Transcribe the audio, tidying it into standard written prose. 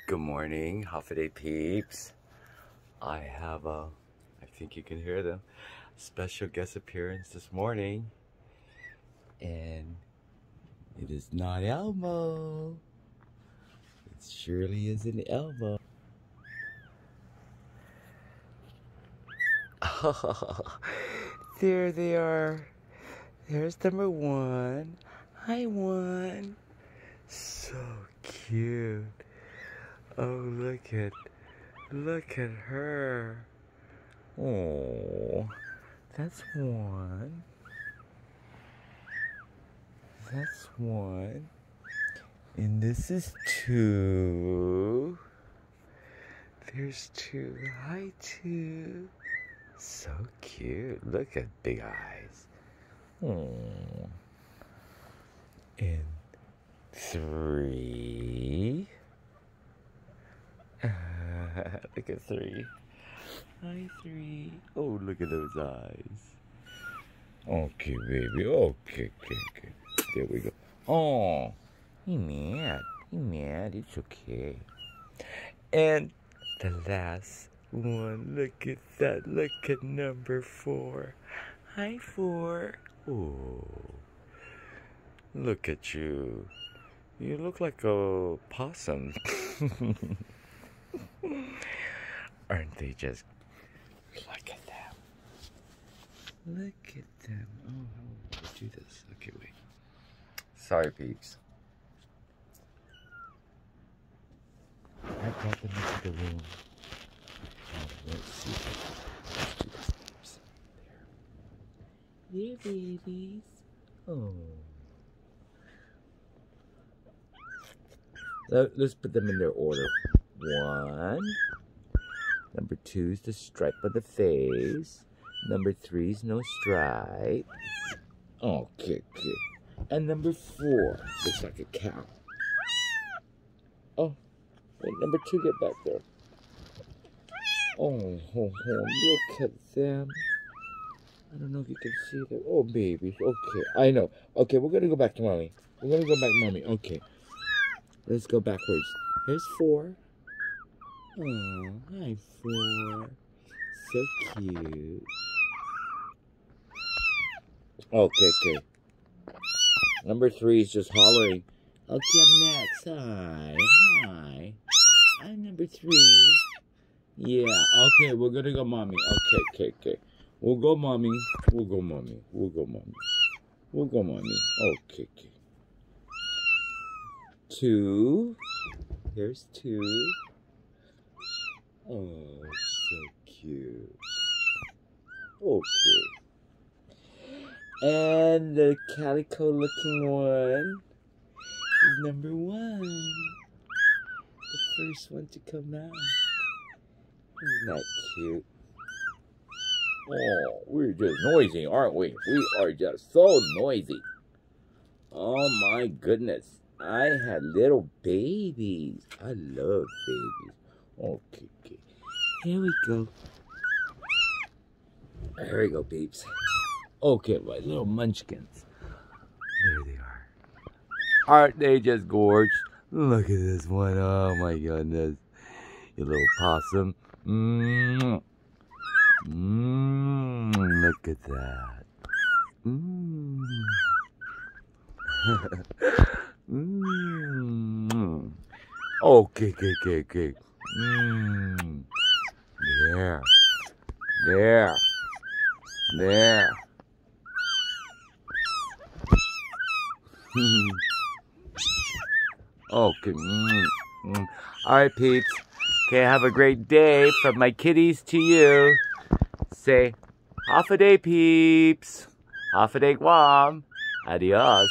Good morning, Hafa Adai Peeps. I have I think you can hear them, special guest appearance this morning. And it is not Elmo. It surely isn't Elmo. There they are. There's number one. Hi, one. So cute. Oh, look at her. Oh, that's one. That's one. And this is two. There's two. Hi, two. So cute. Look at big eyes. Oh. And three. Look at three. Hi, three. Oh, look at those eyes. Okay, baby. Okay. There we go. Oh, he mad. It's okay. And the last one. Look at that. Look at number 4. Hi, 4. Oh, look at you. You look like a possum. Aren't they just... Look at them. Look at them. Oh, let's do this. Okay, wait. Sorry, peeps. I brought them into the room. Oh, let's see. Let's do this, peeps. There, babies. Oh. Let's put them in their order. 1. Number 2 is the stripe on the face. Number 3 is no stripe. Okay. And number 4 looks like a cow. Oh, wait, number 2, get back there. Oh, look at them. I don't know if you can see them. Oh, babies. Okay, I know. Okay, we're gonna go back to mommy. Okay. Let's go backwards. Here's 4. Oh, hi, 4. So cute. Okay. Number 3 is just hollering. Okay, I'm next. Hi. I'm number 3. Yeah, okay, we're gonna go mommy. Okay. We'll go mommy. Okay. 2. Here's 2. Oh, so cute. Okay. And the calico looking one is number 1. The first one to come out. Isn't that cute? Oh, we're just noisy, aren't we? We are just so noisy. Oh my goodness. I had little babies. I love babies. Okay. Here we go. There we go, peeps. Okay, my little munchkins. There they are. Aren't they just gorgeous? Look at this one. Oh my goodness. You little possum. Look at that. Okay. There. Okay. Alright, peeps. Okay, have a great day from my kitties to you. Say, Hafa Adai Peeps. Hafa Adai Guam. Adios.